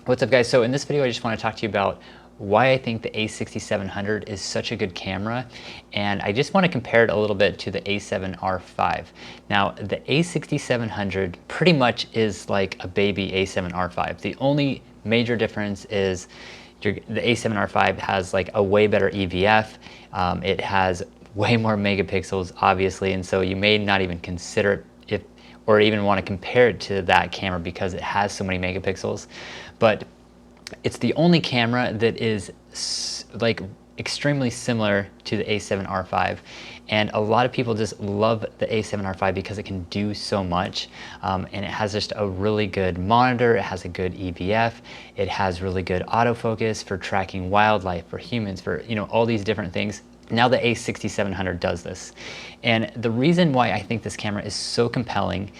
What's up, guys? So in this video I just want to talk to you about why I think the A6700 is such a good camera, and I just want to compare it a little bit to the A7RV. Now the A6700 pretty much is like a baby A7RV. The only major difference is the A7RV has like a way better EVF. It has way more megapixels, obviously, and so you may not even consider it or even want to compare it to that camera because it has so many megapixels. But it's the only camera that is like extremely similar to the A7RV, and a lot of people just love the A7RV because it can do so much, and it has just a really good monitor. It has a good EVF. It has really good autofocus for tracking wildlife, for humans, for all these different things. Now the A6700 does this. And the reason why I think this camera is so compelling,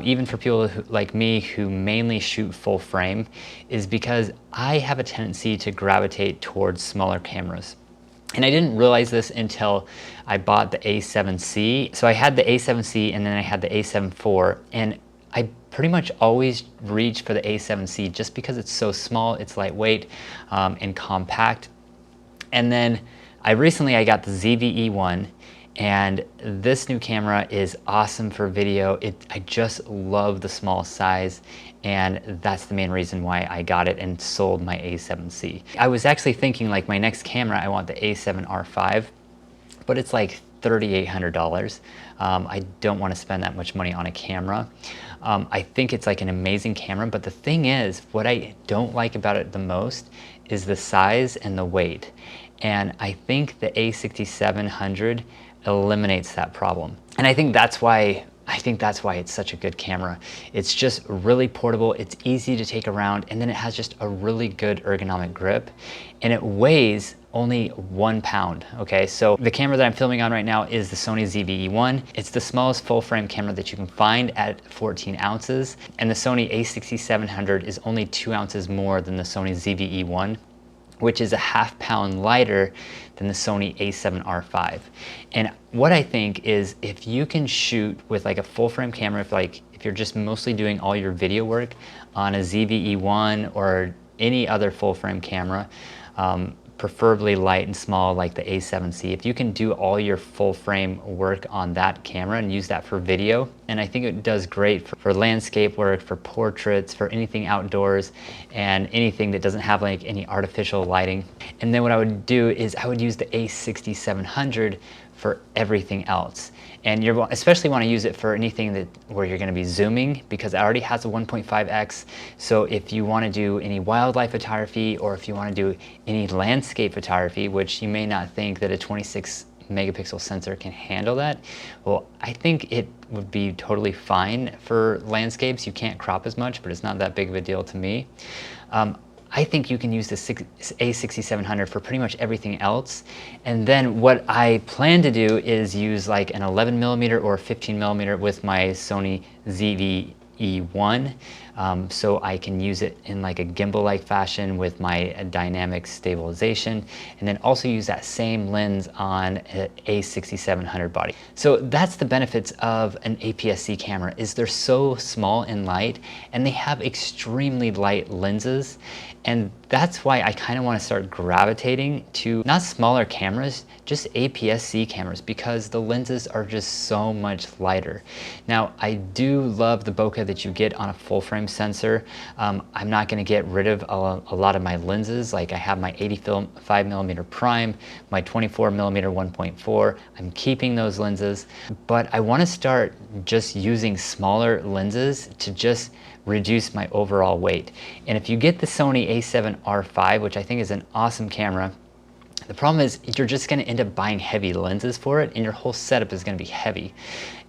even for people like me who mainly shoot full frame, is because I have a tendency to gravitate towards smaller cameras. And I didn't realize this until I bought the A7C. So I had the A7C and then I had the A7 IV, and I pretty much always reach for the A7C just because it's so small, it's lightweight, and compact. And then I got the ZV-E1, and this new camera is awesome for video. I just love the small size, and that's the main reason why I got it and sold my A7C. I was actually thinking, like, my next camera, I want the A7R5, but it's like $3,800. I don't want to spend that much money on a camera. I think it's like an amazing camera, but the thing is, what I don't like about it the most is the size and the weight. And I think the A6700 eliminates that problem. And I think that's why it's such a good camera. It's just really portable, it's easy to take around, and then it has just a really good ergonomic grip, and it weighs only 1 pound, okay? So the camera that I'm filming on right now is the Sony ZV-E1. It's the smallest full frame camera that you can find at 14 ounces, and the Sony A6700 is only 2 ounces more than the Sony ZV-E1, which is a ½ pound lighter than the Sony A7RV. And what I think is, if you can shoot with like a full frame camera, if you're just mostly doing all your video work on a ZV-E1 or any other full frame camera, preferably light and small like the A7C, if you can do all your full frame work on that camera and use that for video, and I think it does great for landscape work, for portraits, for anything outdoors, and anything that doesn't have like any artificial lighting. And then what I would do is I would use the A6700 for everything else. And you especially want to use it for anything where you're going to be zooming, because it already has a 1.5x. So if you want to do any wildlife photography, or if you want to do any landscape photography, which you may not think that a 26 megapixel sensor can handle that, well, I think it would be totally fine for landscapes. You can't crop as much, but it's not that big of a deal to me. I think you can use the A6700 for pretty much everything else. And then what I plan to do is use like an 11mm or 15mm with my Sony ZV-E1, so I can use it in like a gimbal-like fashion with my dynamic stabilization, and then also use that same lens on an A6700 body. So that's the benefits of an APS-C camera, is they're so small and light, and they have extremely light lenses. And that's why I kind of want to start gravitating to not smaller cameras, just APS-C cameras, because the lenses are just so much lighter. Now, I do love the bokeh that you get on a full frame sensor. I'm not going to get rid of a lot of my lenses. Like, I have my 85mm prime, my 24mm 1.4. I'm keeping those lenses, but I want to start just using smaller lenses to just reduce my overall weight. And if you get the Sony A7RV, which I think is an awesome camera, the problem is you're just going to end up buying heavy lenses for it, and your whole setup is going to be heavy.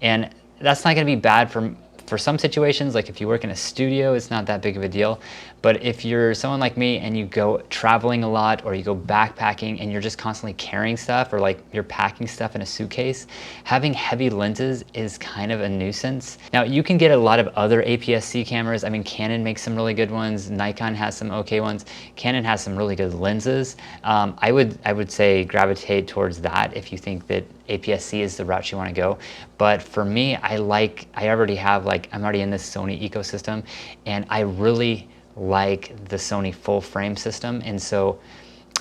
And that's not going to be bad for some situations. Like if you work in a studio, it's not that big of a deal. But if you're someone like me and you go traveling a lot, or you go backpacking and you're just constantly carrying stuff, or like you're packing stuff in a suitcase, having heavy lenses is kind of a nuisance. Now, you can get a lot of other APS-C cameras. I mean, Canon makes some really good ones. Nikon has some okay ones. Canon has some really good lenses. I would say gravitate towards that if you think that APS-C is the route you want to go. But for me, I'm already in this Sony ecosystem, and I really like the Sony full frame system. And so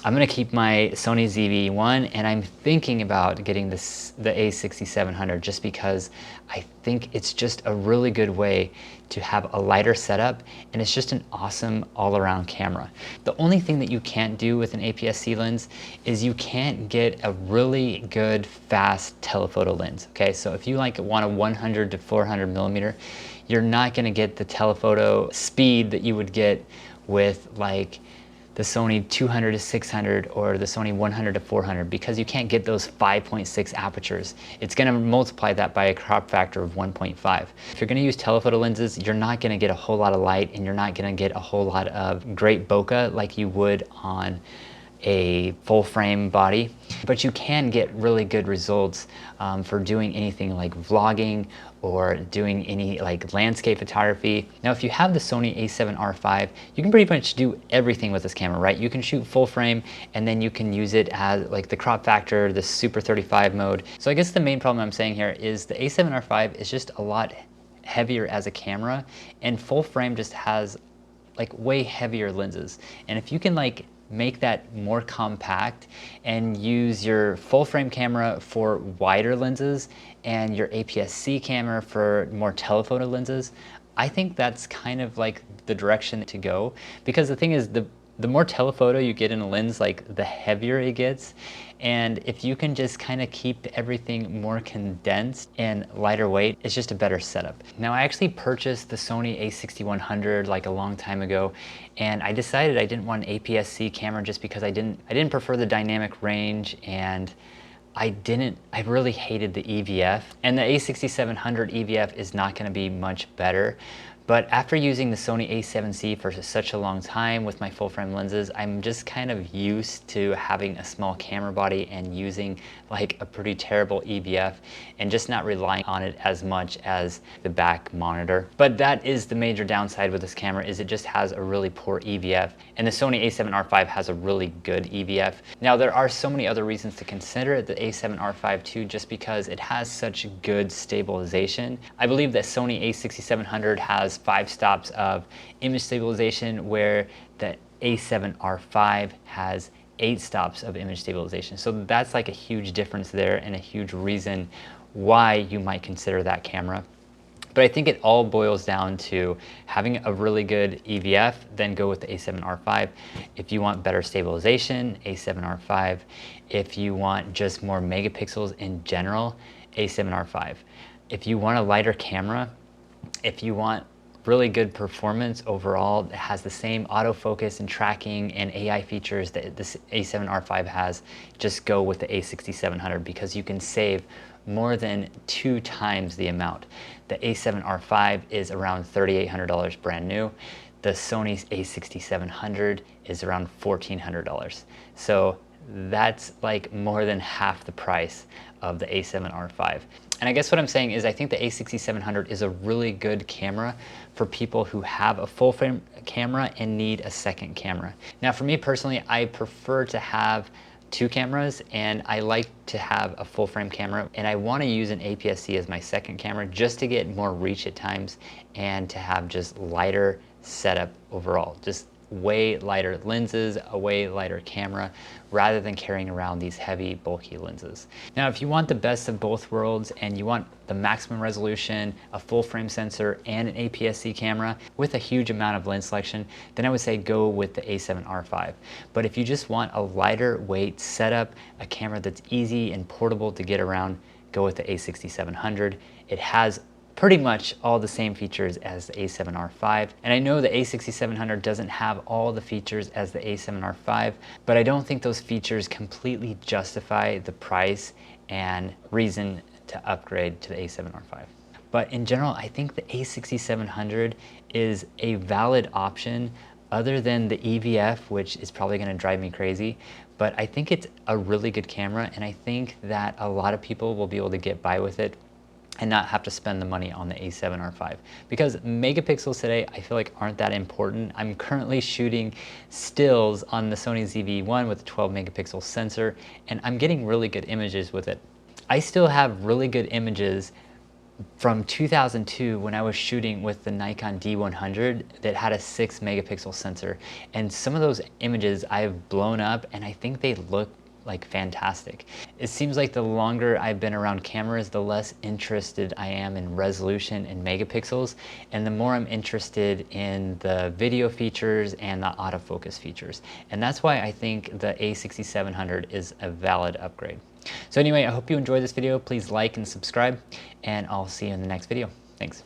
I'm gonna keep my Sony ZV-1, and I'm thinking about getting the A6700 just because I think it's just a really good way to have a lighter setup, and it's just an awesome all-around camera. The only thing that you can't do with an APS-C lens is you can't get a really good fast telephoto lens, okay? So if you want a 100 to 400 millimeter, you're not gonna get the telephoto speed that you would get with like the Sony 200 to 600 or the Sony 100 to 400 because you can't get those 5.6 apertures. It's gonna multiply that by a crop factor of 1.5. If you're gonna use telephoto lenses, you're not gonna get a whole lot of light and you're not gonna get a whole lot of great bokeh like you would on a full frame body, but you can get really good results for doing anything like vlogging or doing any like landscape photography. Now, if you have the Sony A7R5, you can pretty much do everything with this camera, right? You can shoot full frame and then you can use it as like the crop factor, the Super 35 mode. So I guess the main problem I'm saying here is the A7R5 is just a lot heavier as a camera, and full frame just has like way heavier lenses. And if you can like make that more compact and use your full frame camera for wider lenses and your APS-C camera for more telephoto lenses, I think that's kind of like the direction to go. Because the thing is, the more telephoto you get in a lens, like the heavier it gets. And if you can just kind of keep everything more condensed and lighter weight, it's just a better setup. Now, I actually purchased the Sony a6100 like a long time ago, and I decided I didn't want an APS-C camera just because I didn't prefer the dynamic range, and I really hated the EVF. And the a6700 EVF is not gonna be much better. But after using the Sony a7C for such a long time with my full frame lenses, I'm just kind of used to having a small camera body and using like a pretty terrible EVF and just not relying on it as much as the back monitor. But that is the major downside with this camera, is it just has a really poor EVF, and the Sony a7R5 has a really good EVF. Now, there are so many other reasons to consider the a7R5 too, just because it has such good stabilization. I believe that Sony a6700 has 5 stops of image stabilization, where the A7R5 has 8 stops of image stabilization. So that's like a huge difference there and a huge reason why you might consider that camera. But I think it all boils down to having a really good EVF, then go with the A7R5. If you want better stabilization, A7R5. If you want just more megapixels in general, A7R5. If you want a lighter camera, if you want really good performance overall, it has the same autofocus and tracking and AI features that this A7R5 has, just go with the A6700 because you can save more than 2 times the amount. The A7R5 is around $3,800 brand new. The Sony's A6700 is around $1,400. So that's like more than half the price of the A7R5. And I guess what I'm saying is I think the a6700 is a really good camera for people who have a full frame camera and need a second camera. Now, for me personally, I prefer to have 2 cameras, and I like to have a full frame camera, and I want to use an APS-C as my second camera just to get more reach at times and to have just lighter setup overall. Just way lighter lenses, a way lighter camera, rather than carrying around these heavy, bulky lenses. Now, if you want the best of both worlds and you want the maximum resolution, a full frame sensor, and an APS-C camera with a huge amount of lens selection, then I would say go with the A7R5. But if you just want a lighter weight setup, a camera that's easy and portable to get around, go with the A6700. It has pretty much all the same features as the A7R5. And I know the A6700 doesn't have all the features as the A7R5, but I don't think those features completely justify the price and reason to upgrade to the A7R5. But in general, I think the A6700 is a valid option other than the EVF, which is probably gonna drive me crazy. But I think it's a really good camera, and I think that a lot of people will be able to get by with it and not have to spend the money on the A7R5. Because megapixels today, I feel like aren't that important. I'm currently shooting stills on the Sony ZV-1 with a 12 megapixel sensor, and I'm getting really good images with it. I still have really good images from 2002 when I was shooting with the Nikon D100 that had a 6 megapixel sensor. And some of those images I've blown up and I think they look like fantastic. It seems like the longer I've been around cameras, the less interested I am in resolution and megapixels, and the more I'm interested in the video features and the autofocus features. And that's why I think the A6700 is a valid upgrade. So anyway, I hope you enjoyed this video. Please like and subscribe, and I'll see you in the next video. Thanks.